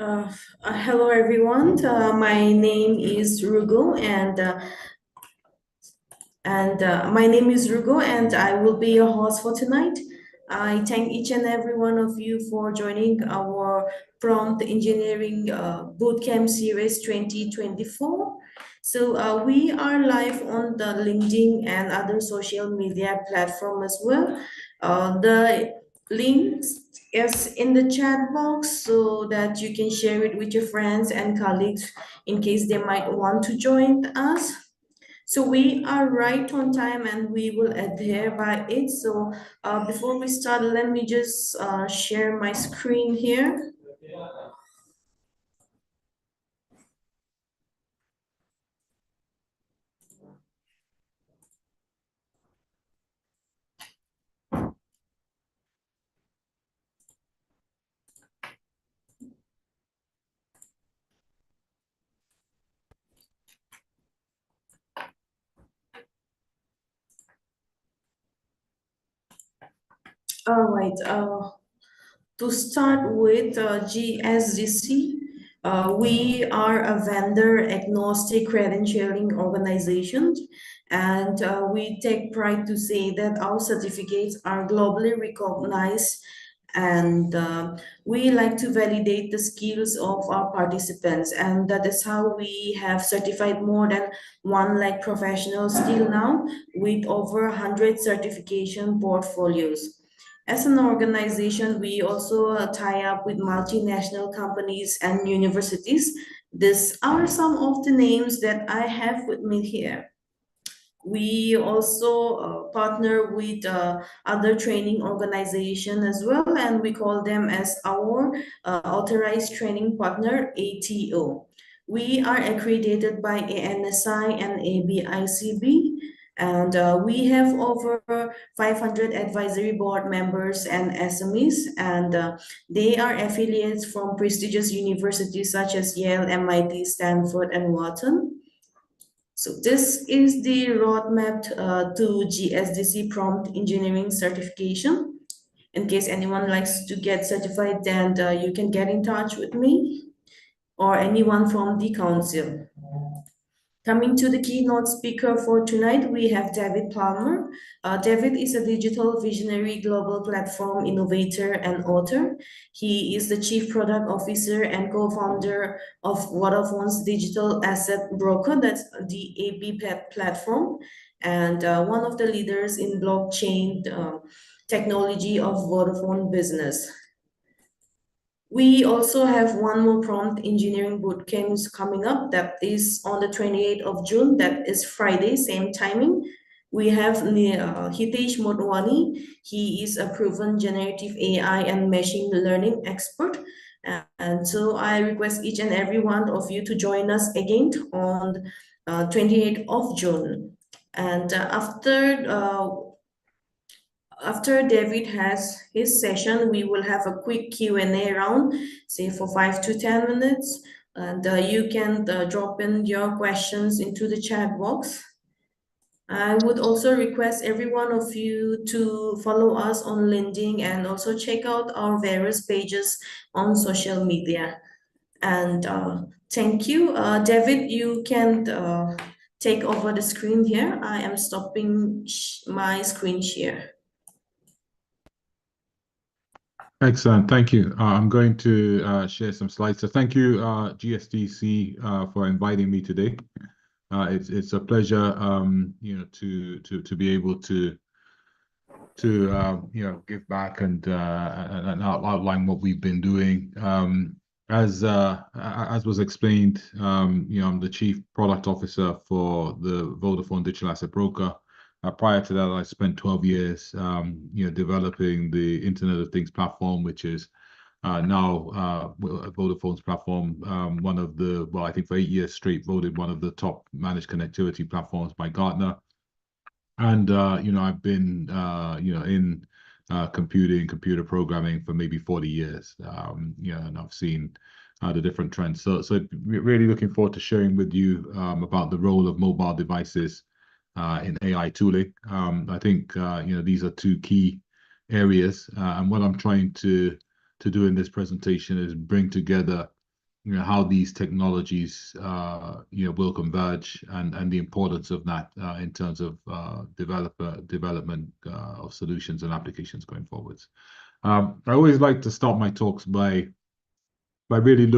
Uh, Hello everyone. My name is Rugo, and I will be your host for tonight. I thank each and every one of you for joining our prompt engineering bootcamp series 2024. We are live on the LinkedIn and other social media platform as well. The links is in the chat box so that you can share it with your friends and colleagues in case they might want to join us. So we are right on time and we will adhere by it. Before we start, let me just share my screen here. All right. To start with GSDC, we are a vendor agnostic credentialing organization, and we take pride to say that our certificates are globally recognized, and we like to validate the skills of our participants, and that is how we have certified more than 1 lakh professionals till now with over 100 certification portfolios. As an organization, we also tie up with multinational companies and universities. These are some of the names that I have with me here. We also partner with other training organization as well, and we call them as our authorized training partner, ATO. We are accredited by ANSI and ABICB, and we have over 500 advisory board members and SMEs, and they are affiliates from prestigious universities such as Yale, MIT, Stanford, and Wharton. So this is the roadmap to GSDC prompt engineering certification. In case anyone likes to get certified, then you can get in touch with me or anyone from the council. Coming to the keynote speaker for tonight, we have David Palmer. David is a digital visionary, global platform innovator and author. He is the chief product officer and co-founder of Vodafone's digital asset broker, that's the AB platform, and one of the leaders in blockchain technology of Vodafone Business. We also have one more prompt engineering bootcamps coming up that is on the 28th of June. That is Friday, same timing. We have Hitesh Motwani. He is a proven generative AI and machine learning expert. And so I request each and every one of you to join us again on 28th of June. And after David has his session, we will have a quick Q&A round, say for 5 to 10 minutes. And you can drop in your questions into the chat box. I would also request every one of you to follow us on LinkedIn and also check out our various pages on social media. And thank you. David, you can take over the screen here. I am stopping my screen share. Excellent. Thank you. I'm going to share some slides. So thank you, GSDC, for inviting me today. It's a pleasure, to be able to give back and outline what we've been doing. As was explained, I'm the chief product officer for the Vodafone Digital Asset Broker. Prior to that, I spent 12 years, developing the Internet of Things platform, which is now Vodafone's platform, one of the, well, I think for 8 years straight, voted one of the top managed connectivity platforms by Gartner. And, I've been, in computer programming for maybe 40 years, and I've seen the different trends. So really looking forward to sharing with you about the role of mobile devices in AI tooling. I think these are two key areas, and what I'm trying to do in this presentation is bring together how these technologies will converge, and the importance of that in terms of development of solutions and applications going forwards. I always like to start my talks by really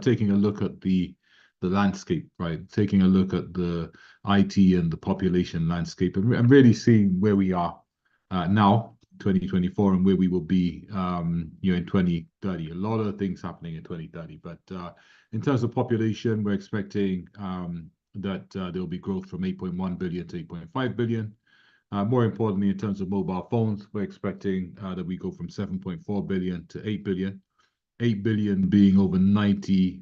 taking a look at the landscape, right? Taking a look at the IT and the population landscape, and really seeing where we are now, 2024, and where we will be, in 2030. A lot of things happening in 2030, but in terms of population, we're expecting that there will be growth from 8.1 billion to 8.5 billion. More importantly, in terms of mobile phones, we're expecting that we go from 7.4 billion to 8 billion. 8 billion being over 94%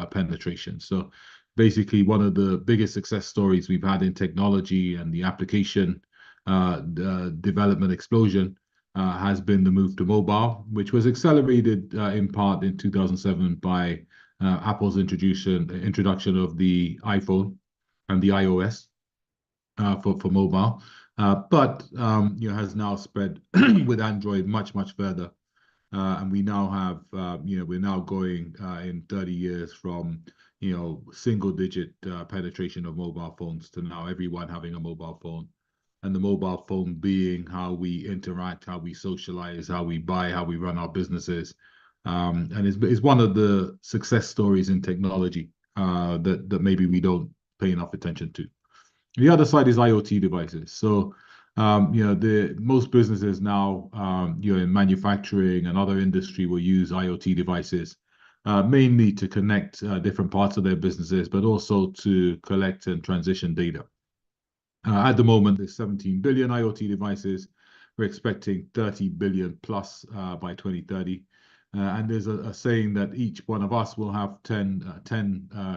penetration. So basically, one of the biggest success stories we've had in technology and the application development explosion has been the move to mobile, which was accelerated in part in 2007 by Apple's introduction of the iPhone and the iOS for mobile, but has now spread with Android much further. And we now have, we're now going in 30 years from, single digit penetration of mobile phones to now everyone having a mobile phone. And the mobile phone being how we interact, how we socialize, how we buy, how we run our businesses. And it's one of the success stories in technology that maybe we don't pay enough attention to. The other side is IoT devices. So most businesses now, in manufacturing and other industry will use IoT devices, mainly to connect different parts of their businesses, but also to collect and transition data. At the moment, there's 17 billion IoT devices. We're expecting 30 billion plus by 2030. And there's a saying that each one of us will have 10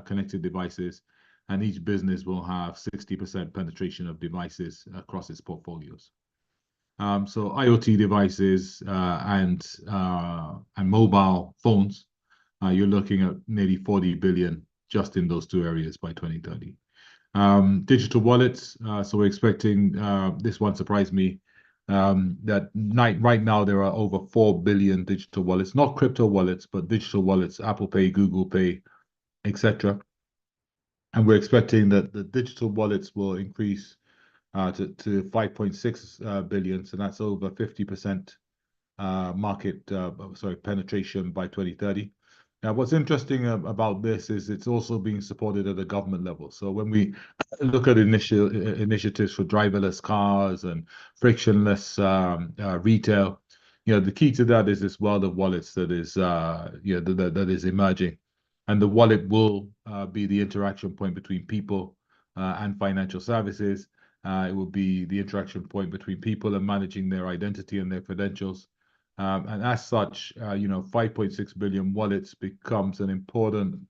connected devices, and each business will have 60% penetration of devices across its portfolios. So IoT devices and mobile phones, you're looking at nearly 40 billion just in those two areas by 2030. Digital wallets, so we're expecting, this one surprised me, that right now there are over 4 billion digital wallets, not crypto wallets, but digital wallets, Apple Pay, Google Pay, etc. And we're expecting that the digital wallets will increase to 5.6 billion. So that's over 50% penetration by 2030. Now, what's interesting about this is it's also being supported at the government level. So when we look at initiatives for driverless cars and frictionless retail, the key to that is this world of wallets that is that is emerging. And the wallet will be the interaction point between people and financial services. It will be the interaction point between people and managing their identity and their credentials. And as such, 5.6 billion wallets becomes an important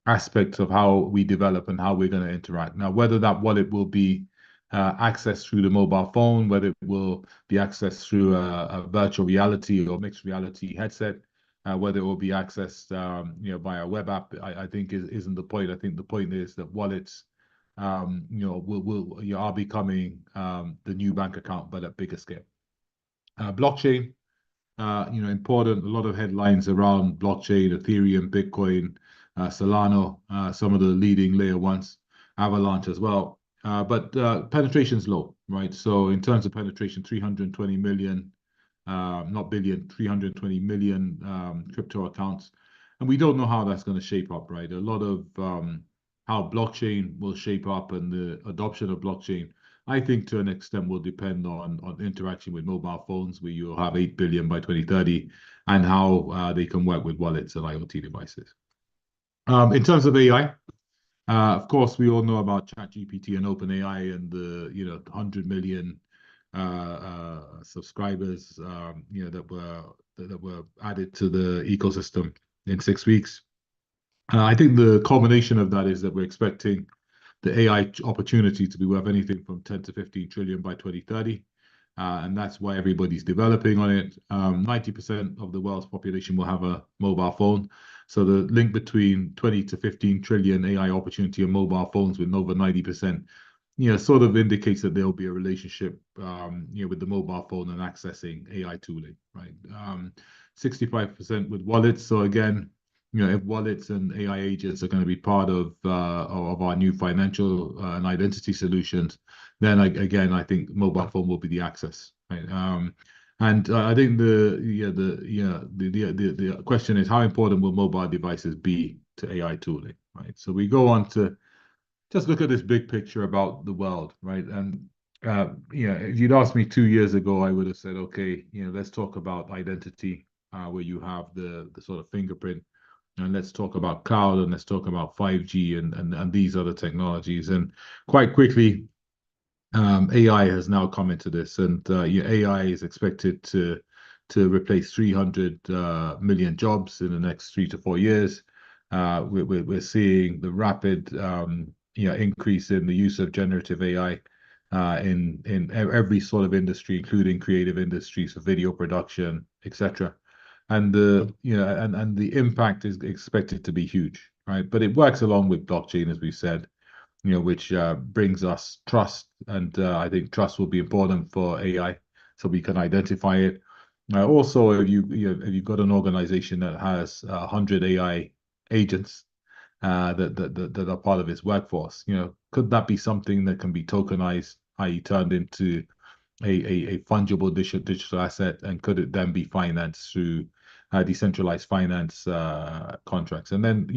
aspect of how we develop and how we're going to interact. Now, whether that wallet will be accessed through the mobile phone, whether it will be accessed through a virtual reality or mixed reality headset, whether it will be accessed, via a web app, I think isn't the point. I think the point is that wallets, are becoming the new bank account, but at bigger scale. Blockchain, important. A lot of headlines around blockchain, Ethereum, Bitcoin, Solana, some of the leading layer ones, Avalanche as well. But penetration's low, right? So in terms of penetration, 320 million. Not billion, 320 million crypto accounts. And we don't know how that's going to shape up, right? A lot of how blockchain will shape up and the adoption of blockchain, I think to an extent will depend on interaction with mobile phones, where you'll have 8 billion by 2030, and how they can work with wallets and IoT devices. In terms of AI, of course, we all know about ChatGPT and OpenAI and the 100 million subscribers that were added to the ecosystem in 6 weeks. I think the culmination of that is that we're expecting the AI opportunity to be worth anything from 10 to 15 trillion by 2030. And that's why everybody's developing on it. 90% of the world's population will have a mobile phone. So the link between 20 to 15 trillion AI opportunity on mobile phones with over 90%, sort of indicates that there'll be a relationship, with the mobile phone and accessing AI tooling, right? 65% with wallets. So again, if wallets and AI agents are going to be part of our new financial and identity solutions, then again, I think mobile phone will be the access, right? And I think the question is, how important will mobile devices be to AI tooling, right? So we go on to just look at this big picture about the world, right? And if you'd asked me 2 years ago, I would have said, okay, let's talk about identity, where you have the sort of fingerprint, and let's talk about cloud, and let's talk about 5G and these other technologies. And quite quickly, AI has now come into this, and AI is expected to replace 300 million jobs in the next 3 to 4 years. We're seeing the rapid increase in the use of generative AI in every sort of industry, including creative industries, so video production, etc. And the impact is expected to be huge, right? But it works along with blockchain, as we said, which brings us trust. And I think trust will be important for AI, so we can identify it. Also, if you've got an organization that has 100 AI agents that are part of its workforce, could that be something that can be tokenized, i.e., turned into a fungible digital asset, and could it then be financed through decentralized finance contracts? And then,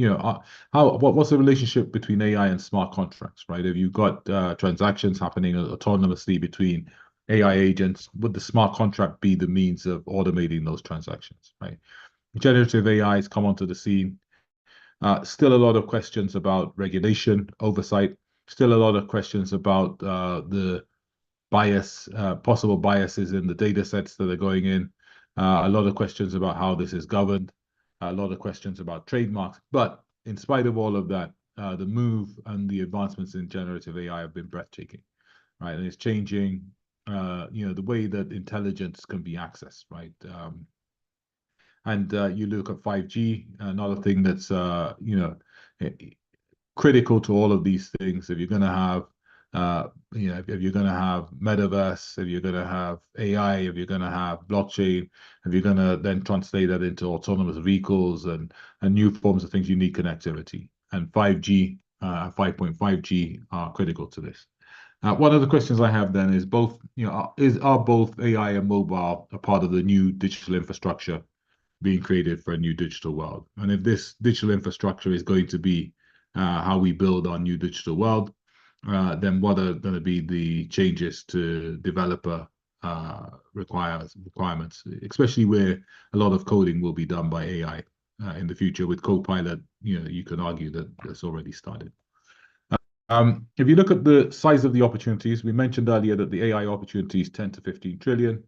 what's the relationship between AI and smart contracts, right? If you've got transactions happening autonomously between AI agents, would the smart contract be the means of automating those transactions, right? Generative AI has come onto the scene. Still a lot of questions about regulation, oversight. Still a lot of questions about the possible biases in the data sets that are going in. A lot of questions about how this is governed. A lot of questions about trademarks. But in spite of all of that, the move and the advancements in generative AI have been breathtaking, right? And it's changing, the way that intelligence can be accessed, right? And you look at 5G, another thing that's eh, critical to all of these things. If you're going to have if you're going to have metaverse, if you're going to have AI, if you're going to have blockchain, if you're going to then translate that into autonomous vehicles and new forms of things, you need connectivity. And 5G, 5.5G are critical to this. One of the questions I have then is are both AI and mobile a part of the new digital infrastructure being created for a new digital world? And if this digital infrastructure is going to be how we build our new digital world, then what are going to be the changes to developer requirements, especially where a lot of coding will be done by AI in the future with Copilot. You can argue that that's already started. If you look at the size of the opportunities, we mentioned earlier that the AI opportunity is 10 to 15 trillion.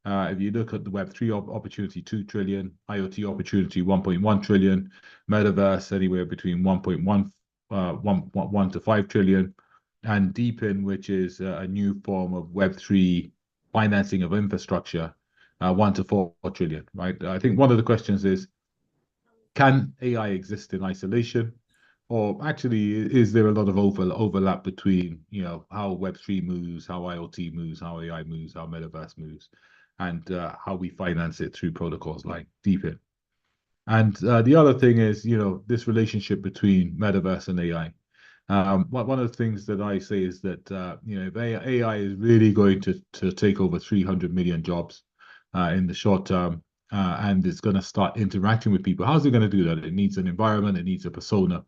If you look at the Web3 opportunity, 2 trillion, IoT opportunity, 1.1 trillion, metaverse anywhere between 1 to 5 trillion, and Deepin, which is a new form of Web3 financing of infrastructure, 1 to 4 trillion, right? I think one of the questions is, can AI exist in isolation? Or actually, is there a lot of overlap between, how Web3 moves, how IoT moves, how AI moves, how metaverse moves, and how we finance it through protocols like Deepin? And the other thing is, this relationship between metaverse and AI. One of the things that I say is that, if AI is really going to take over 300 million jobs in the short term, and it's going to start interacting with people, how's it going to do that? It needs an environment, it needs a persona.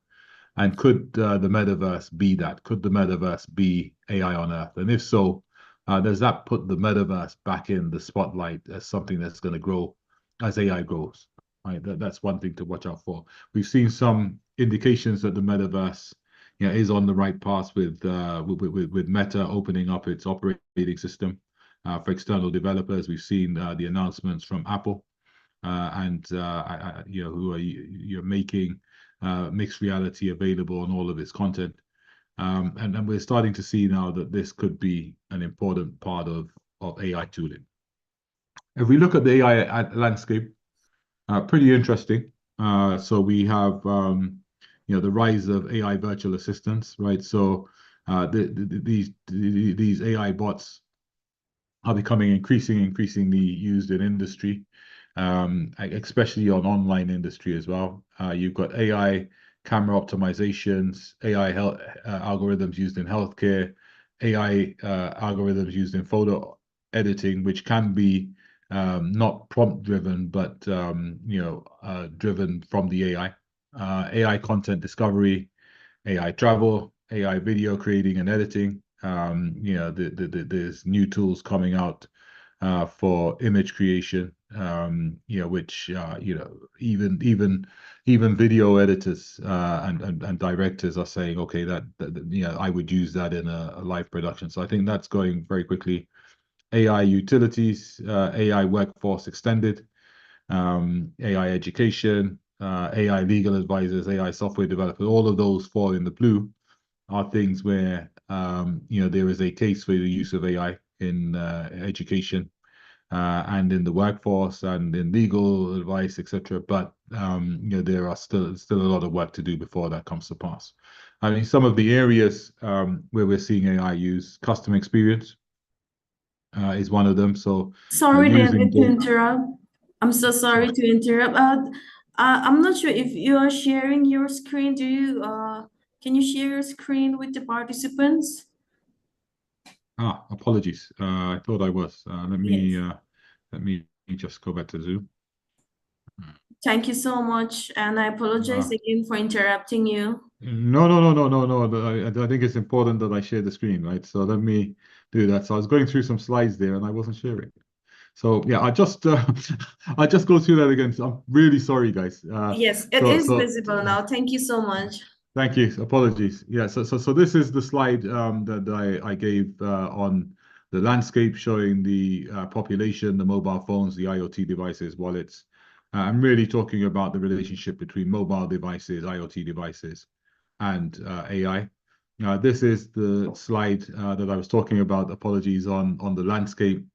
And could the metaverse be that? Could the metaverse be AI on Earth? And if so, does that put the metaverse back in the spotlight as something that's going to grow as AI grows? Right, that's one thing to watch out for. We've seen some indications that the metaverse, is on the right path with Meta opening up its operating system for external developers. We've seen the announcements from Apple and who are making mixed reality available on all of its content. And we're starting to see now that this could be an important part of AI tooling. If we look at the AI landscape, pretty interesting. So we have the rise of AI virtual assistants, right? So these AI bots are becoming increasingly used in industry. especially on online industry as well. You've got AI camera optimizations, AI health algorithms used in healthcare, AI algorithms used in photo editing, which can be not prompt driven, but driven from the AI. AI content discovery, AI travel, AI video creating and editing. There's new tools coming out for image creation, which even video editors and directors are saying, okay, that I would use that in a live production. So I think that's going very quickly. AI utilities, AI workforce extended, AI education, AI legal advisors, AI software developers, all of those fall in the blue are things where there is a case for the use of AI in education and in the workforce and in legal advice, etc. But there are still a lot of work to do before that comes to pass. I mean, some of the areas where we're seeing AI use, customer experience is one of them. So Sorry, using David, to data. interrupt. I'm so sorry to interrupt. I'm not sure if you are sharing your screen. Can you share your screen with the participants? Apologies. I thought I was. Yes. Let me just go back to Zoom. Thank you so much, and I apologize Uh, again for interrupting you. no, no, no, no, no, no. I think it's important that I share the screen, right? So let me do that. So I was going through some slides there, and I wasn't sharing. So yeah, I just go through that again. So I'm really sorry, guys. Yes, it So is so visible now. Thank you so much. Thank you. Apologies. Yeah, so this is the slide that I gave on the landscape showing the population, the mobile phones, the IoT devices, wallets. I'm really talking about the relationship between mobile devices, IoT devices, and AI. This is the slide that I was talking about. Apologies on the landscape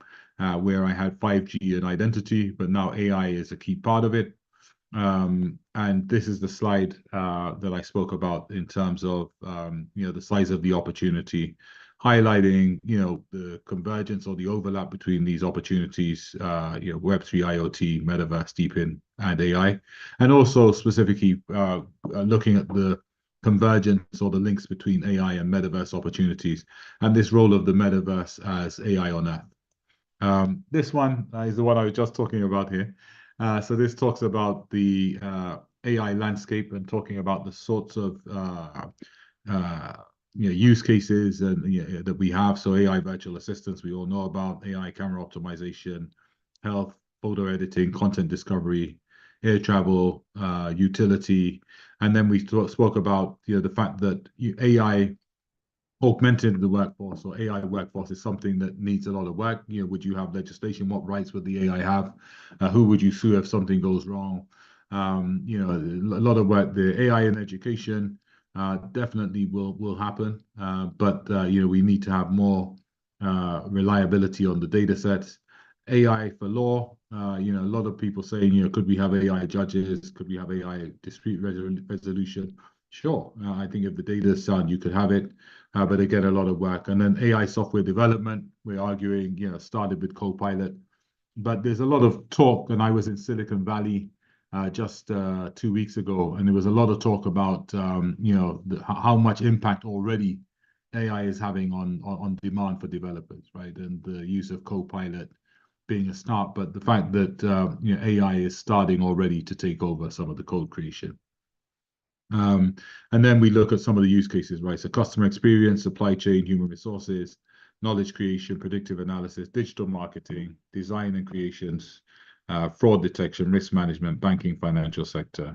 where I had 5G and identity, but now AI is a key part of it. And this is the slide that I spoke about in terms of the size of the opportunity, highlighting the convergence or the overlap between these opportunities, Web3, IoT, Metaverse, Deepin, and AI, and also specifically looking at the convergence or the links between AI and Metaverse opportunities, and this role of the Metaverse as AI on Earth. This one is the one I was just talking about here. So this talks about the AI landscape and talking about the sorts of uh, use cases and that we have. So AI virtual assistants, we all know about AI camera optimization, health, photo editing, content discovery, air travel, utility, and then we spoke about the fact that AI augmented the workforce or AI workforce is something that needs a lot of work. Would you have legislation? What rights would the AI have? Who would you sue if something goes wrong? A lot of work there. AI in education definitely will happen, but we need to have more reliability on the data sets. AI for law. A lot of people saying, could we have AI judges? Could we have AI dispute resolution? Sure. I think if the data is sound, you could have it. But again, a lot of work. And then AI software development, we're arguing, started with Copilot. But there's a lot of talk, and I was in Silicon Valley just 2 weeks ago, and there was a lot of talk about, how much impact already AI is having on demand for developers, right? And the use of Copilot being a start, but the fact that AI is starting already to take over some of the code creation. And then we look at some of the use cases, right? So customer experience, supply chain, human resources, knowledge creation, predictive analysis, digital marketing, design and creations, fraud detection, risk management, banking, financial sector,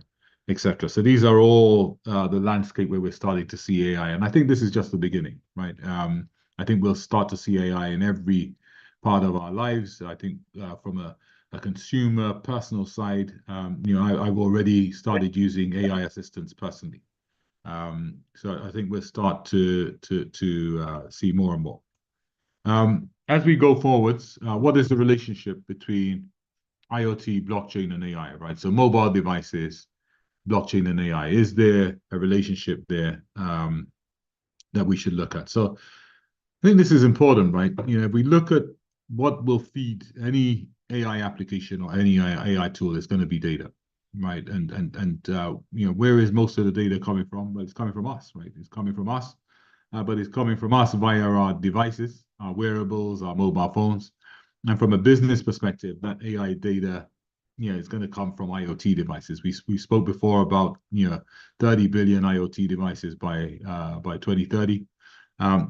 etc. So these are all the landscape where we're starting to see AI. And I think this is just the beginning, right? I think we'll start to see AI in every part of our lives. I think from a consumer personal side, I've already started using AI assistants personally. So I think we'll start to see more and more. As we go forwards, what is the relationship between IoT, blockchain, and AI, right? So mobile devices, blockchain, and AI. Is there a relationship there that we should look at? So I think this is important, right? If we look at what will feed any AI application or any AI tool is going to be data, right? And you know, where is most of the data coming from? Well, it's coming from us, right? It's coming from us, but it's coming from us via our devices, our wearables, our mobile phones. And from a business perspective, that AI data, you know, is going to come from IoT devices. We spoke before about, you know, 30 billion IoT devices by 2030.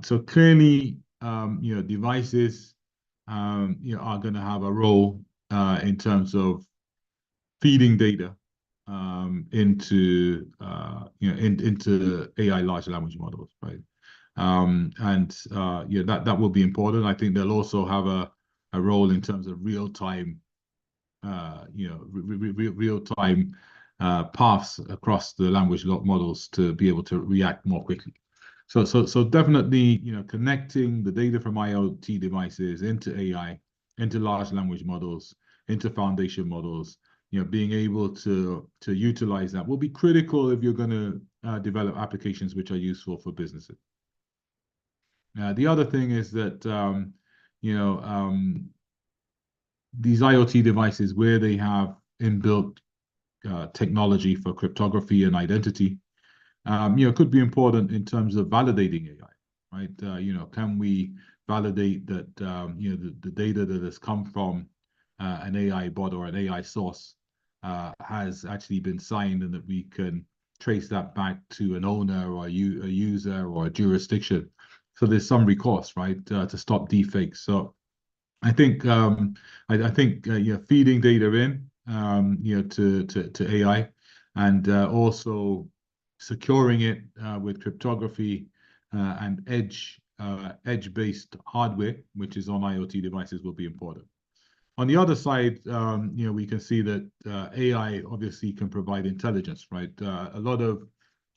So clearly, you know, devices, you know, are going to have a role in terms of feeding data into you know into AI large language models, right? And yeah, that will be important. I think they'll also have a role in terms of real time, you know, real time paths across the language models to be able to react more quickly. So definitely, you know, connecting the data from IoT devices into AI, into large language models, into foundation models, you know, being able to utilize that will be critical if you're going to develop applications which are useful for businesses. The other thing is that you know, these IoT devices where they have inbuilt technology for cryptography and identity, you know, could be important in terms of validating AI, right? You know, can we validate that, you know, the data that has come from an AI bot or an AI source has actually been signed and that we can trace that back to an owner or a user or a jurisdiction. So there's some recourse, right, to stop deepfakes. So I think I think you know, feeding data in you know to AI and also securing it with cryptography and edge-based hardware, which is on IoT devices, will be important. On the other side, you know, we can see that AI obviously can provide intelligence, right? A lot of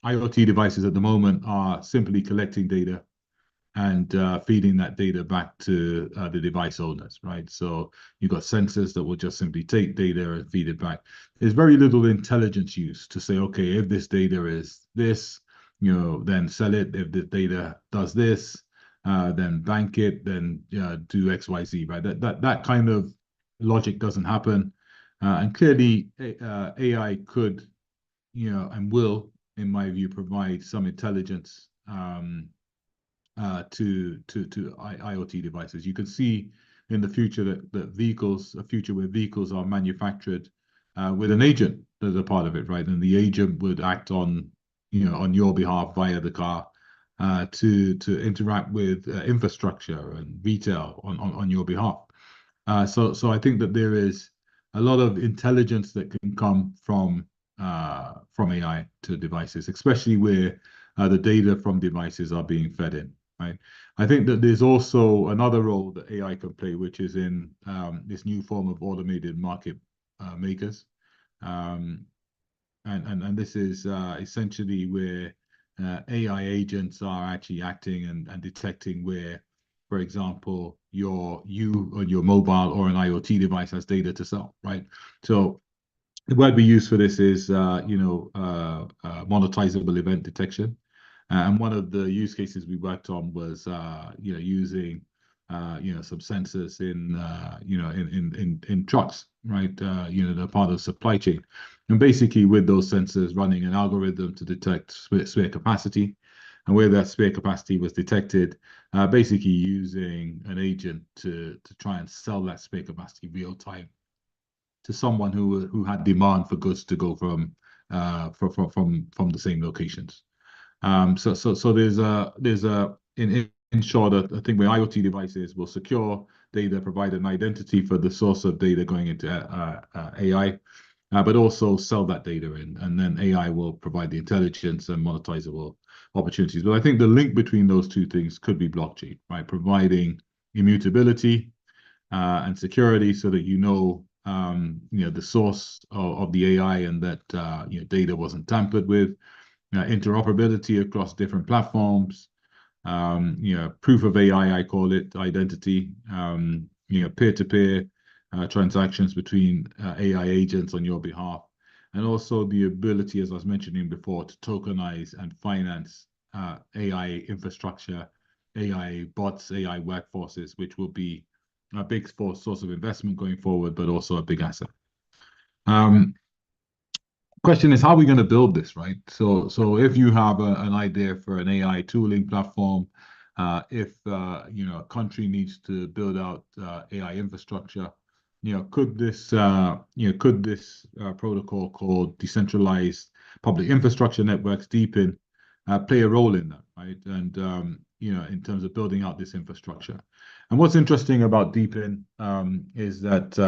IoT devices at the moment are simply collecting data and feeding that data back to the device owners, right? So you've got sensors that will just simply take data and feed it back. There's very little intelligence used to say, okay, if this data is this, you know, then sell it. If the data does this, then bank it, then do X, Y, Z, right? That kind of logic doesn't happen. And clearly, AI could, you know, and will, in my view, provide some intelligence to IoT devices. You can see in the future that vehicles, a future where vehicles are manufactured with an agent as a part of it, right? And the agent would act on, you know, on your behalf via the car to interact with infrastructure and retail on your behalf. So I think that there is a lot of intelligence that can come from AI to devices, especially where the data from devices are being fed in, right? I think that there's also another role that AI can play, which is in this new form of automated market makers. And this is essentially where AI agents are actually acting and detecting where, for example, you on your mobile or an IoT device has data to sell, right? So the word we use for this is, you know, monetizable event detection. And one of the use cases we worked on was, you know, using, you know, some sensors in, you know, in trucks, right? You know, they're part of supply chain. And basically with those sensors running an algorithm to detect spare capacity. And where that spare capacity was detected, basically using an agent to try and sell that spare capacity real time to someone who had demand for goods to go from the same locations. So there's in short, I think where IoT devices will secure data, provide an identity for the source of data going into AI, but also sell that data in, and then AI will provide the intelligence and monetizable opportunities. But I think the link between those two things could be blockchain, right? Providing immutability and security so that you know, the source of the AI and that you know, data wasn't tampered with, interoperability across different platforms, you know, proof of AI, I call it, identity, you know, peer-to-peer transactions between AI agents on your behalf, and also the ability, as I was mentioning before, to tokenize and finance AI infrastructure, AI bots, AI workforces, which will be a big source of investment going forward, but also a big asset. Um, Question is, how are we going to build this, right? So if you have an idea for an AI tooling platform, if a country needs to build out AI infrastructure, could this protocol called decentralized public infrastructure networks, DePIN, play a role in that, right? And in terms of building out this infrastructure. And what's interesting about DePIN is that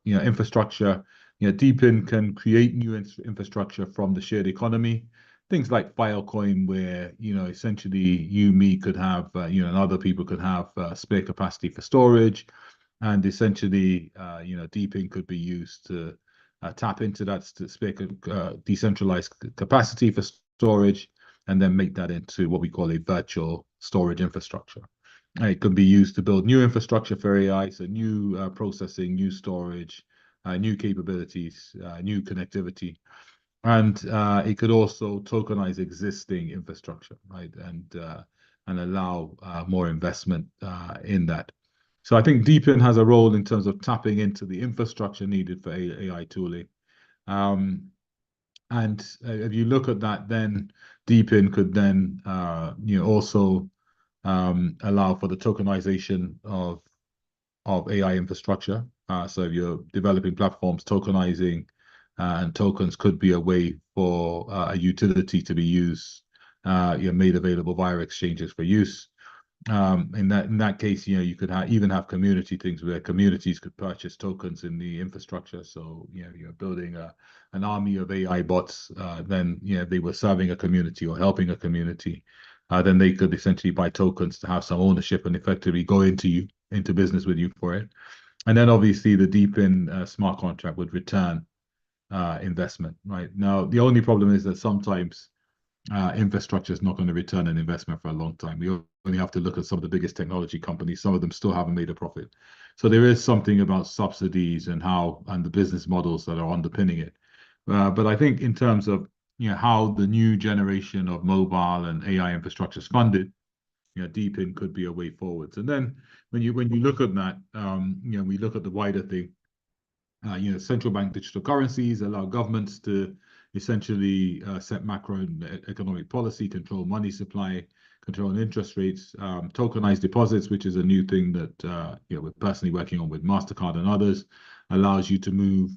infrastructure. DePIN can create new infrastructure from the shared economy. Things like Filecoin, where essentially you, me could have, and other people could have spare capacity for storage, and essentially, DePIN could be used to tap into that spare decentralized capacity for storage, and then make that into what we call a virtual storage infrastructure. It could be used to build new infrastructure for AI, so new processing, new storage, new capabilities, new connectivity. And it could also tokenize existing infrastructure, right? And allow more investment in that. So I think DePIN has a role in terms of tapping into the infrastructure needed for AI tooling. And if you look at that, then DePIN could then also allow for the tokenization of AI infrastructure. So if you're developing platforms, tokenizing and tokens could be a way for a utility to be used, made available via exchanges for use. In that case, you could even have community things where communities could purchase tokens in the infrastructure. So you're building an army of AI bots. Then if they were serving a community or helping a community, then they could essentially buy tokens to have some ownership and effectively go into business with you for it. And then obviously the DePIN smart contract would return investment. Right now, the only problem is that sometimes infrastructure is not going to return an investment for a long time. We only have to look at some of the biggest technology companies. Some of them still haven't made a profit. So there is something about subsidies and the business models that are underpinning it. But I think in terms of how the new generation of mobile and AI infrastructure is funded, DePIN could be a way forwards. And then when you look at that, we look at the wider thing. Central bank digital currencies allow governments to essentially set macroeconomic policy, control money supply, control interest rates, tokenize deposits, which is a new thing that we're personally working on with MasterCard and others, allows you to move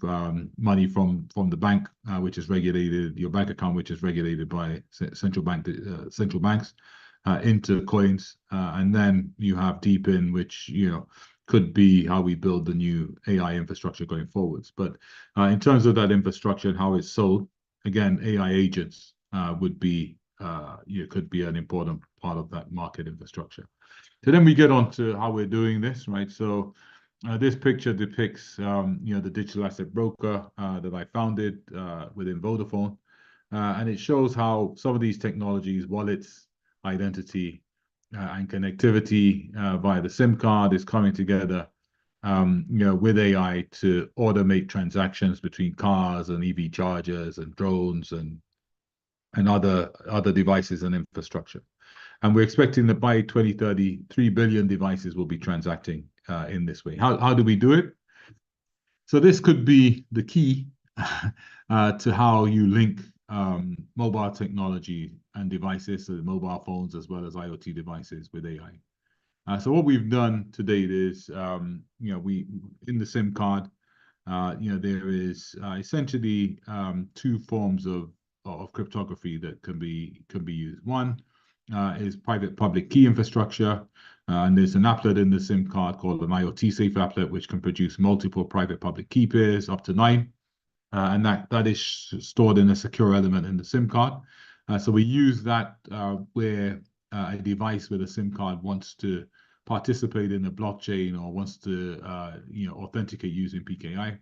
money from the bank, which is regulated, your bank account, which is regulated by central banks, into coins, and then you have DePIN, which could be how we build the new AI infrastructure going forwards. But in terms of that infrastructure and how it's sold, again, AI agents could be an important part of that market infrastructure. So then we get on to how we're doing this, right? So this picture depicts the digital asset broker that I founded within Vodafone, and it shows how some of these technologies, wallets, identity, and connectivity via the SIM card is coming together, with AI to automate transactions between cars and EV chargers and drones and other devices and infrastructure. And we're expecting that by 2030, 3 billion devices will be transacting in this way. How do we do it? So this could be the key to how you link mobile technology and devices, so mobile phones as well as IoT devices with AI. So what we've done to date is, we in the SIM card, there is essentially two forms of cryptography that can be used. One is private public key infrastructure, and there's an applet in the SIM card called an IoT safe applet, which can produce multiple private public key pairs up to 9. And that is stored in a secure element in the SIM card. So we use that where a device with a SIM card wants to participate in a blockchain or wants to authenticate using PKI.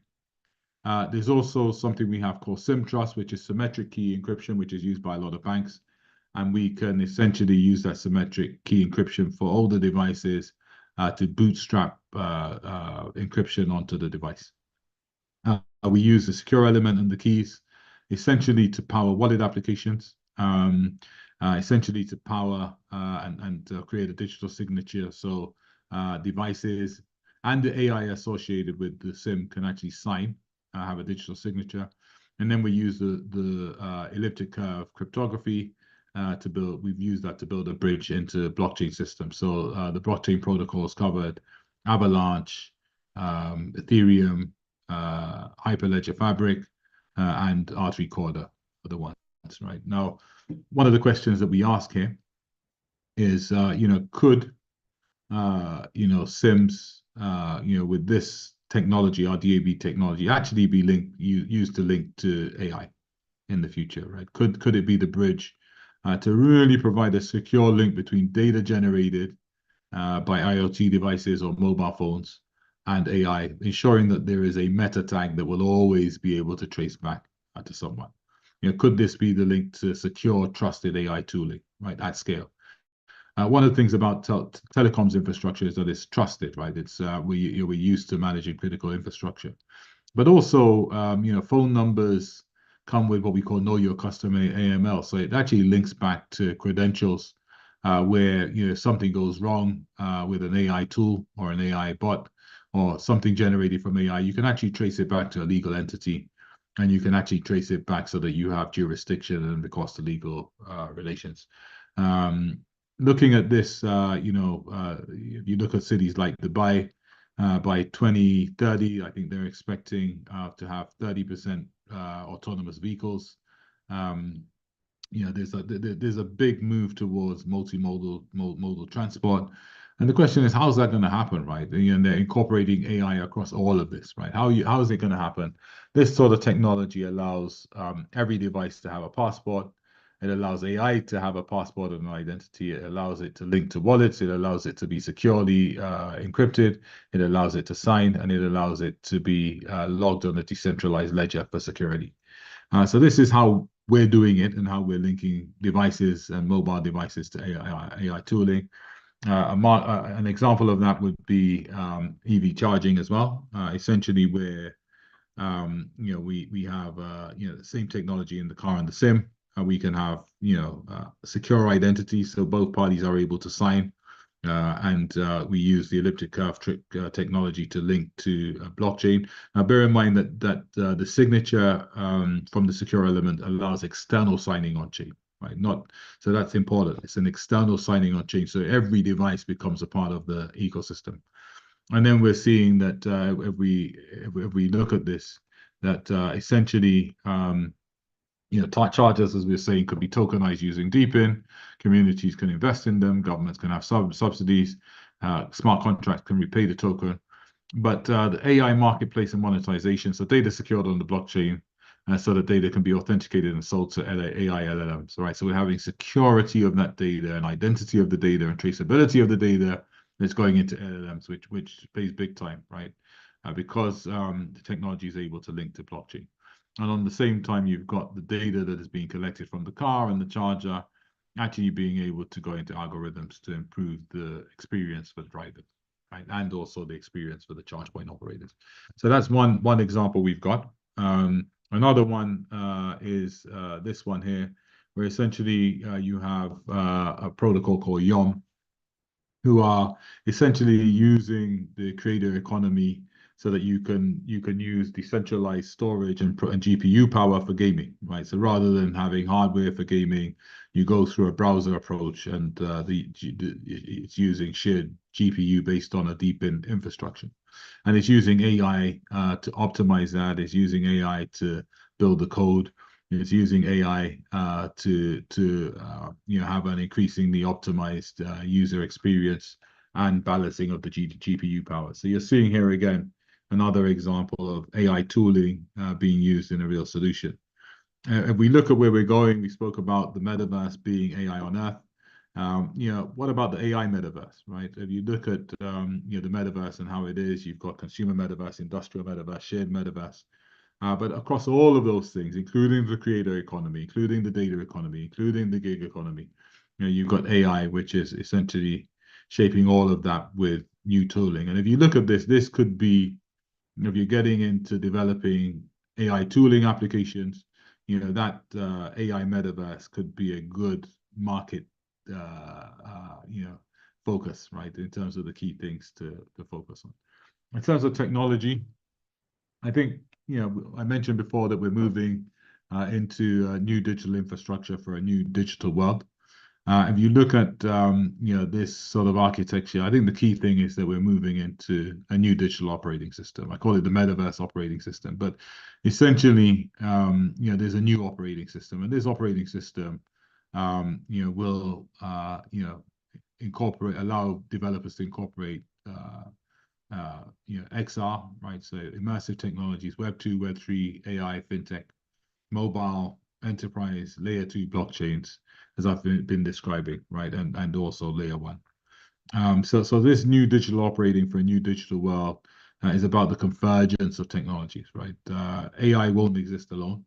There's also something we have called SIM Trust, which is symmetric key encryption, which is used by a lot of banks. And we can essentially use that symmetric key encryption for older devices to bootstrap encryption onto the device. We use the secure element and the keys essentially to power wallet applications, essentially to power and create a digital signature. So devices and the AI associated with the SIM can actually sign, have a digital signature. And then we use the elliptic curve cryptography to build. We've used that to build a bridge into blockchain systems. So the blockchain protocols covered Avalanche, Ethereum, Hyperledger Fabric, and R3 Corda are the ones, right? Now, one of the questions that we ask here is, could SIMs, with this technology, our DAB technology, actually be used to link to AI in the future, right? Could it be the bridge to really provide a secure link between data generated by IoT devices or mobile phones and AI, ensuring that there is a meta tag that will always be able to trace back to someone? Could this be the link to secure, trusted AI tooling, right, at scale? One of the things about telecoms infrastructure is that it's trusted, right? It's we're used to managing critical infrastructure, but also phone numbers come with what we call know your customer, AML. So it actually links back to credentials where something goes wrong with an AI tool or an AI bot or something generated from AI. You can actually trace it back to a legal entity, and you can actually trace it back so that you have jurisdiction and the cost of legal relations. Looking at this, if you look at cities like Dubai, by 2030, I think they're expecting to have 30% autonomous vehicles. There's a big move towards modal transport. And the question is, how's that going to happen, right? And they're incorporating AI across all of this, right? How is it going to happen? This sort of technology allows every device to have a passport. It allows AI to have a passport and an identity. It allows it to link to wallets. It allows it to be securely encrypted. It allows it to sign, and it allows it to be logged on a decentralized ledger for security. So this is how we're doing it and how we're linking devices and mobile devices to AI tooling. An example of that would be EV charging as well. Essentially, where we have the same technology in the car and the SIM. We can have secure identity, so both parties are able to sign, and we use the elliptic curve technology to link to blockchain. Now, bear in mind that the signature from the secure element allows external signing on chain, right? So that's important. It's an external signing on chain, so every device becomes a part of the ecosystem. And then we're seeing that if we look at this, that essentially chargers, as we were saying, could be tokenized using DeepIn. Communities can invest in them. Governments can have subsidies. Smart contracts can repay the token. But the AI marketplace and monetization, so data secured on the blockchain, so that data can be authenticated and sold to AI LLMs, right? So we're having security of that data and identity of the data and traceability of the data that's going into LLMs, which pays big time, right? Because the technology is able to link to blockchain. And on the same time, you've got the data that is being collected from the car and the charger actually being able to go into algorithms to improve the experience for the drivers, right? And also the experience for the charge point operators. So that's one example we've got. Another one is this one here, where essentially you have a protocol called YOM, who are essentially using the creator economy so that you can use decentralized storage and GPU power for gaming, right? So rather than having hardware for gaming, you go through a browser approach, and it's using shared GPU based on a deep infrastructure, and it's using AI to optimize that. It's using AI to build the code. It's using AI to have an increasingly optimized user experience and balancing of the GPU power. So you're seeing here again another example of AI tooling being used in a real solution. If we look at where we're going, we spoke about the metaverse being AI on Earth. What about the AI metaverse, right? If you look at the metaverse and how it is, you've got consumer metaverse, industrial metaverse, shared metaverse. But across all of those things, including the creator economy, including the data economy, including the gig economy, you've got AI, which is essentially shaping all of that with new tooling. And if you look at this could be, if you're getting into developing AI tooling applications, that AI metaverse could be a good market, focus, right, in terms of the key things to focus on. In terms of technology, I think, I mentioned before that we're moving into a new digital infrastructure for a new digital world. If you look at this sort of architecture, I think the key thing is that we're moving into a new digital operating system. I call it the metaverse operating system, but essentially, there's a new operating system, and this operating system, will allow developers to incorporate XR, right? So immersive technologies, Web 2, Web 3, AI, fintech, mobile, enterprise, layer 2 blockchains, as I've been describing, right? And also layer 1. So this new digital operating for a new digital world is about the convergence of technologies, right? AI won't exist alone.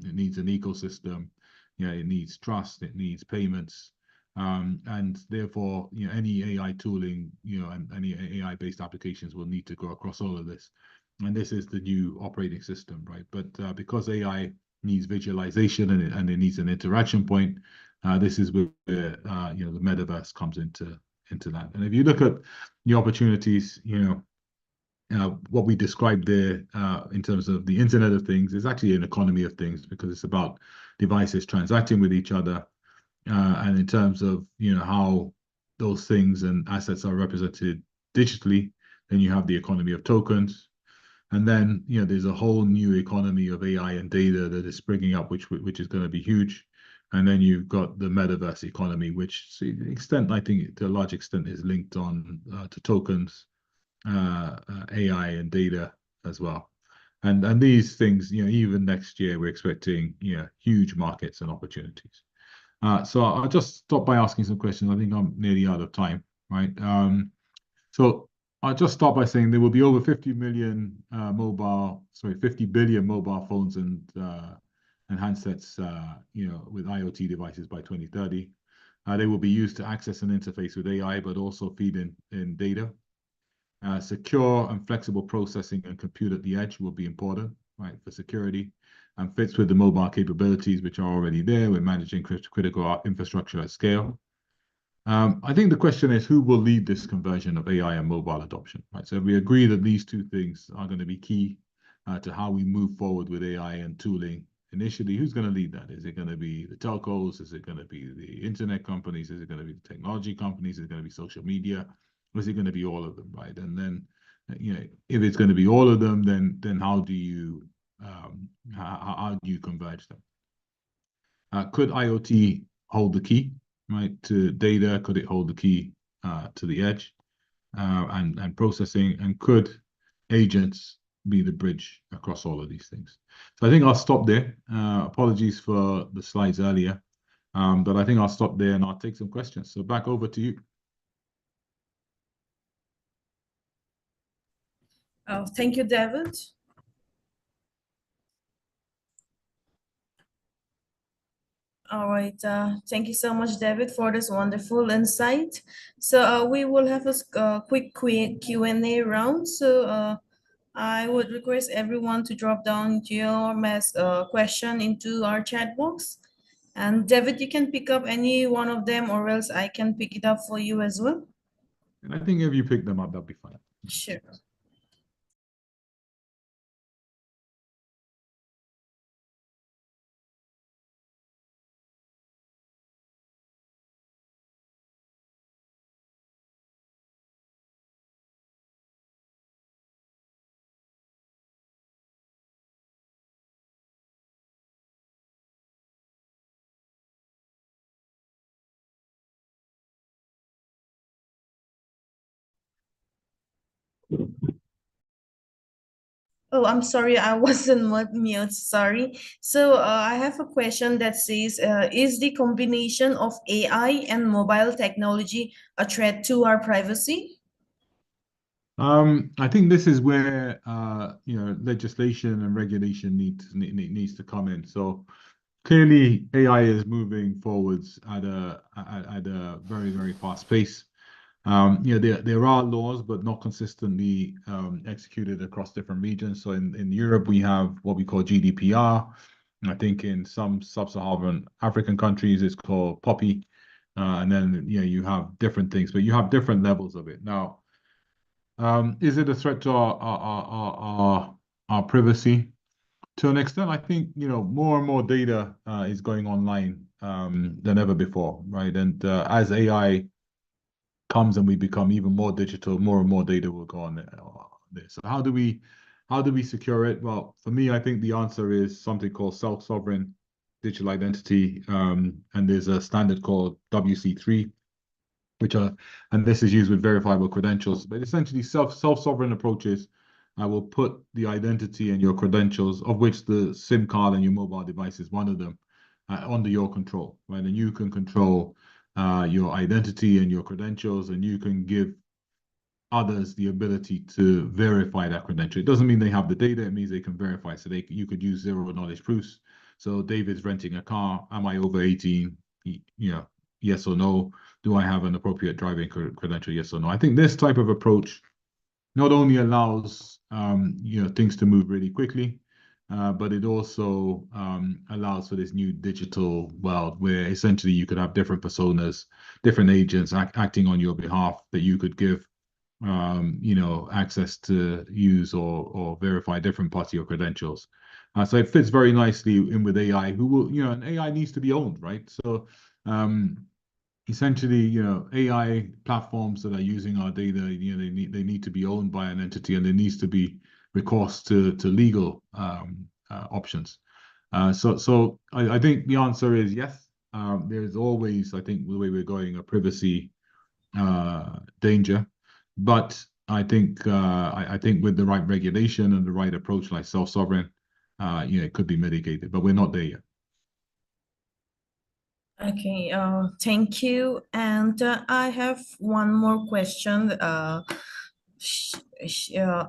It needs an ecosystem. It needs trust. It needs payments. And therefore, any AI tooling, and any AI-based applications will need to go across all of this. And this is the new operating system, right? But because AI needs visualization and it needs an interaction point, this is where the metaverse comes into that. And if you look at the opportunities, what we described there in terms of the Internet of Things is actually an economy of things, because it's about devices transacting with each other. And in terms of how those things and assets are represented digitally, then you have the economy of tokens. And then there's a whole new economy of AI and data that is springing up, which is going to be huge. And then you've got the metaverse economy, which to the extent, I think to a large extent, is linked on to tokens, AI and data as well. And these things, even next year, we're expecting huge markets and opportunities. So I'll just stop by asking some questions. I think I'm nearly out of time, right? So I'll just start by saying there will be over 50 billion mobile phones and handsets, with IoT devices by 2030. They will be used to access and interface with AI, but also feed in data. Secure and flexible processing and compute at the edge will be important, right, for security, and fits with the mobile capabilities which are already there. We're managing critical infrastructure at scale. I think the question is, who will lead this conversion of AI and mobile adoption, right? So we agree that these two things are going to be key to how we move forward with AI and tooling. Initially, who's going to lead that? Is it going to be the telcos? Is it going to be the internet companies? Is it going to be the technology companies? Is it going to be social media? Or is it going to be all of them, right? And then, if it's going to be all of them, then how do you converge them? Could IoT hold the key, right, to data? Could it hold the key to the edge and processing? And could agents be the bridge across all of these things? So I think I'll stop there. Apologies for the slides earlier, but I think I'll stop there and I'll take some questions. So back over to you. Oh, thank you, David. All right. Thank you so much, David, for this wonderful insight. So we will have a quick Q&A round. So I would request everyone to drop down your question into our chat box. And David, you can pick up any one of them, or else I can pick it up for you as well. And I think if you pick them up, that'll be fine. Sure. Oh, I'm sorry, I wasn't mute, sorry. So I have a question that says, is the combination of AI and mobile technology a threat to our privacy? I think this is where legislation and regulation needs to come in. So clearly, AI is moving forwards at a very, very fast pace. There are laws, but not consistently executed across different regions. So in Europe, we have what we call GDPR. I think in some sub-Saharan African countries, it's called POPI. And then you have different things, but you have different levels of it. Now, Is it a threat to our privacy? To an extent, I think, more and more data is going online than ever before, right? And as AI comes and we become even more digital, more and more data will go on there. So how do we secure it? Well, for me, I think the answer is something called self-sovereign digital identity, and there's a standard called WC3, which are, and this is used with verifiable credentials, but essentially self-sovereign approaches will put the identity and your credentials, of which the SIM card and your mobile device is one of them, under your control, right? And you can control your identity and your credentials, and you can give others the ability to verify that credential. It doesn't mean they have the data, it means they can verify. So you could use zero knowledge proofs. So David's renting a car. Am I over 18? Yes or no. Do I have an appropriate driving credential? Yes or no. I think this type of approach not only allows things to move really quickly, but it also allows for this new digital world where essentially you could have different personas, different agents acting on your behalf that you could give access to use or verify different parts of your credentials. So it fits very nicely in with AI, and AI needs to be owned, right? So um, essentially, AI platforms that are using our data, they need to be owned by an entity, and there needs to be recourse to legal options. So I think the answer is yes. There's always, I think, the way we're going, a privacy danger. But I think with the right regulation and the right approach, like self-sovereign, it could be mitigated. But we're not there yet. Okay, thank you. And I have one more question.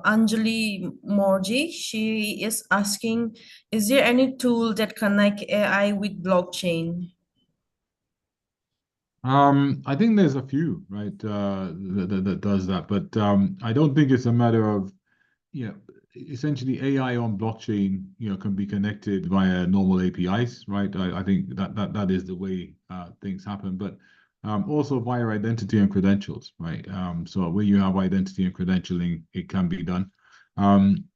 Anjali Morji, she is asking, is there any tool that connect AI with blockchain? I think there's a few, right, that does that, but I don't think it's a matter of, you know, essentially AI on blockchain, can be connected via normal APIs, right? I think that is the way things happen, but also via identity and credentials, right? So where you have identity and credentialing, it can be done.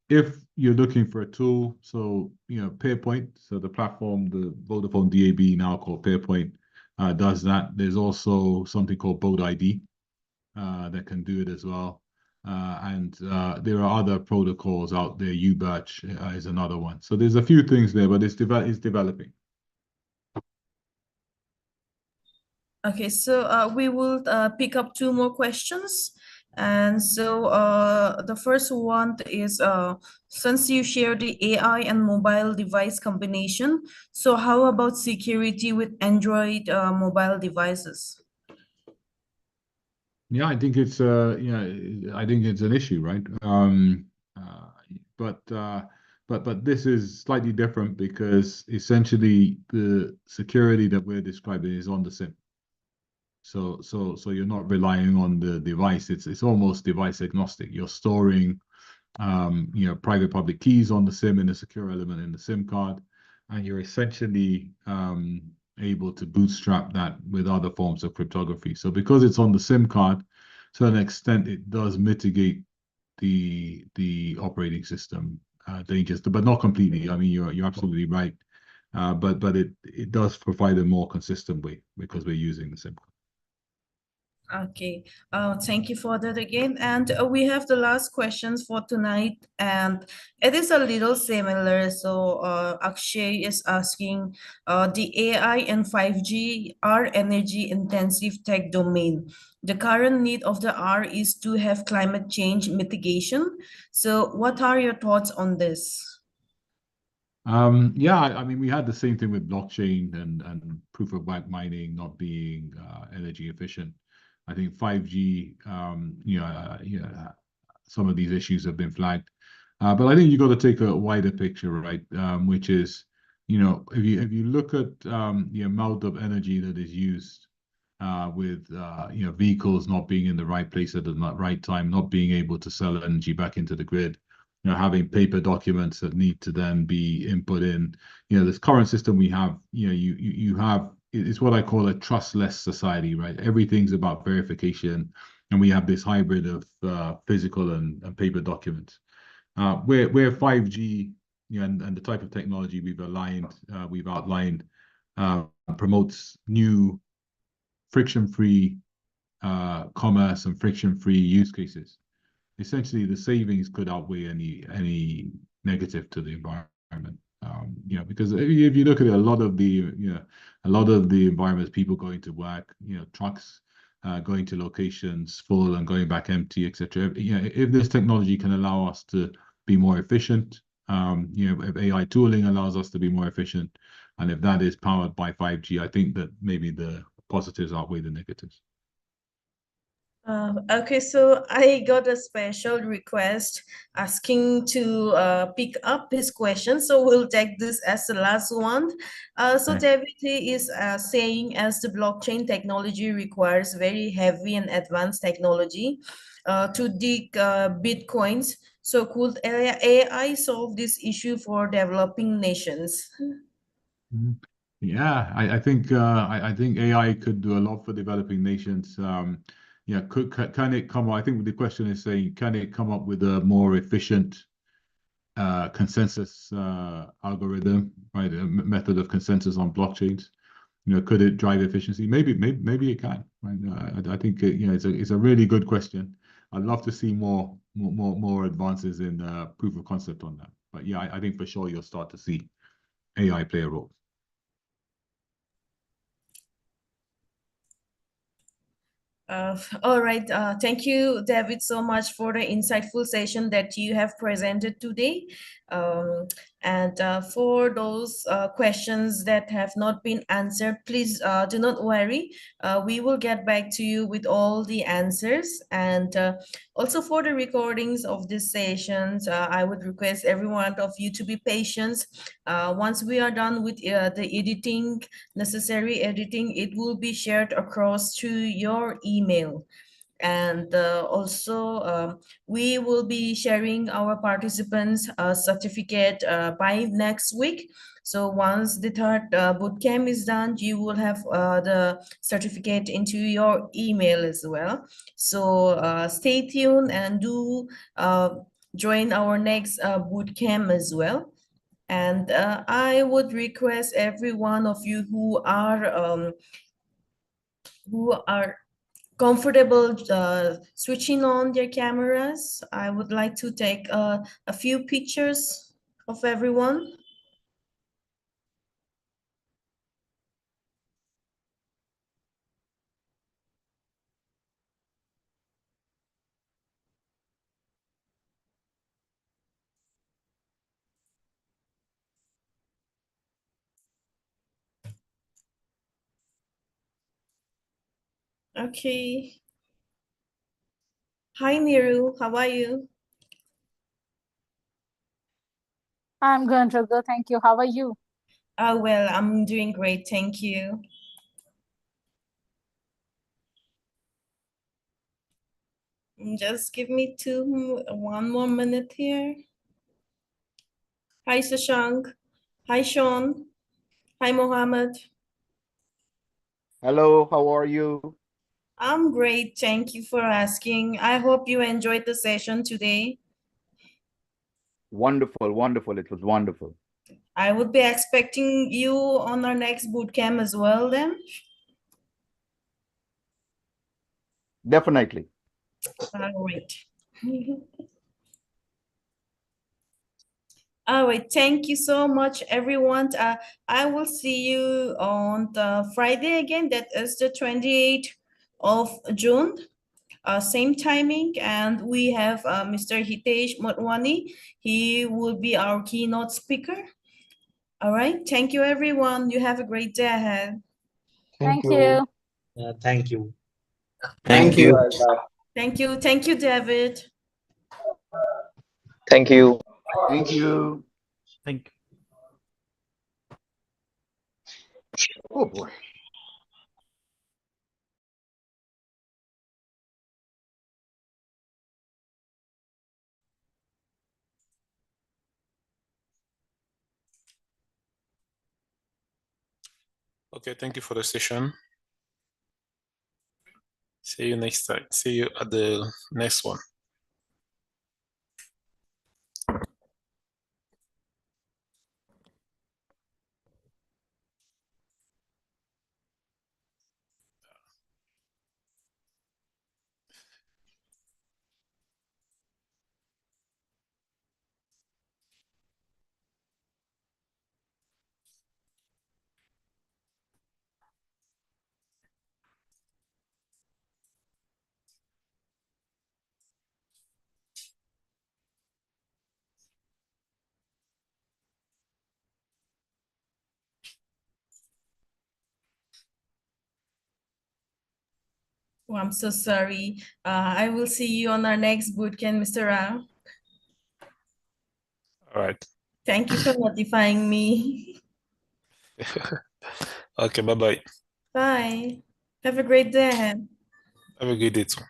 If you're looking for a tool, so PeerPoint, so the platform, the Vodafone DAB now called PeerPoint, does that. There's also something called Boat ID that can do it as well. And there are other protocols out there. UBatch is another one. So there's a few things there, but it's developing. Okay, so we will pick up two more questions. And so the first one is, since you share the AI and mobile device combination, so how about security with Android mobile devices? Yeah, I think it's an issue, right? Uh, but uh, but this is slightly different because essentially the security that we're describing is on the SIM. So you're not relying on the device. It's almost device agnostic. You're storing private public keys on the SIM in a secure element in the SIM card, and you're essentially able to bootstrap that with other forms of cryptography. So because it's on the SIM card, to an extent, it does mitigate the operating system dangers, but not completely. I mean, you're absolutely right. But it does provide a more consistent way because we're using the SIM card. Okay, thank you for that again. And we have the last questions for tonight, and it is a little similar. So Akshay is asking, the AI and 5G are energy intensive tech domain. The current need of the hour is to have climate change mitigation. So what are your thoughts on this? Yeah, I mean, we had the same thing with blockchain and proof of work mining not being energy efficient. I think 5G, some of these issues have been flagged. But I think you got to take a wider picture, right? Which is, if you look at the amount of energy that is used with vehicles not being in the right place at the right time, not being able to sell energy back into the grid, having paper documents that need to then be input in. This current system we have, you have, it's what I call a trustless society, right? Everything's about verification. and we have this hybrid of physical and paper documents. Where 5G, and the type of technology we've outlined, promotes new friction-free commerce and friction-free use cases. Essentially, the savings could outweigh any negative to the environment. Because if you look at it, a lot of the environments people going to work, trucks going to locations full and going back empty, etc. If this technology can allow us to be more efficient, if AI tooling allows us to be more efficient, and if that is powered by 5G, I think that maybe the positives outweigh the negatives. Okay, so I got a special request asking to pick up his question, so we'll take this as the last one. So Okay. David is saying, as the blockchain technology requires very heavy and advanced technology to dig bitcoins, so could AI solve this issue for developing nations? Yeah, I think AI could do a lot for developing nations. Yeah, can it come? I think the question is saying, can it come up with a more efficient consensus algorithm, right? A method of consensus on blockchains. Could it drive efficiency? Maybe it can. Right? I think it's a really good question. I'd love to see more advances in proof of concept on that. But yeah, I think for sure you'll start to see AI play a role. All right. Thank you, David, so much for the insightful session that you have presented today. Um, and for those questions that have not been answered, please do not worry. We will get back to you with all the answers. And also for the recordings of these sessions, I would request every one of you to be patient. Once we are done with the necessary editing, it will be shared across to your email. And also, we will be sharing our participants' certificate by next week. So once the third bootcamp is done, you will have the certificate into your email as well. So stay tuned and do join our next bootcamp as well. And I would request every one of you who are comfortable switching on their cameras. I would like to take a few pictures of everyone. Okay. Hi, Niru. How are you? I'm good, Raghu. Thank you. How are you? Well, I'm doing great. Thank you. Just give me one more minute here. Hi, Sashank. Hi, Sean. Hi, Mohammed. Hello, how are you? I'm great. Thank you for asking. I hope you enjoyed the session today. Wonderful, wonderful. It was wonderful. I would be expecting you on our next bootcamp as well then. Definitely. All right. All right. Thank you so much, everyone. I will see you on the Friday again. That is the 28th of June. Same timing. And we have Mr. Hitesh Motwani. He will be our keynote speaker. All right. Thank you, everyone. You have a great day ahead. Thank you. Thank you. Thank you. Thank you. Thank you, David. Thank you. Thank you. Thank you. Oh boy. Okay, thank you for the session. See you next time. See you at the next one. Oh, I'm so sorry. I will see you on our next bootcamp, Mr. Rao. All right. Thank you for notifying me. Okay, bye-bye. Bye. Have a great day ahead. Have a good day too.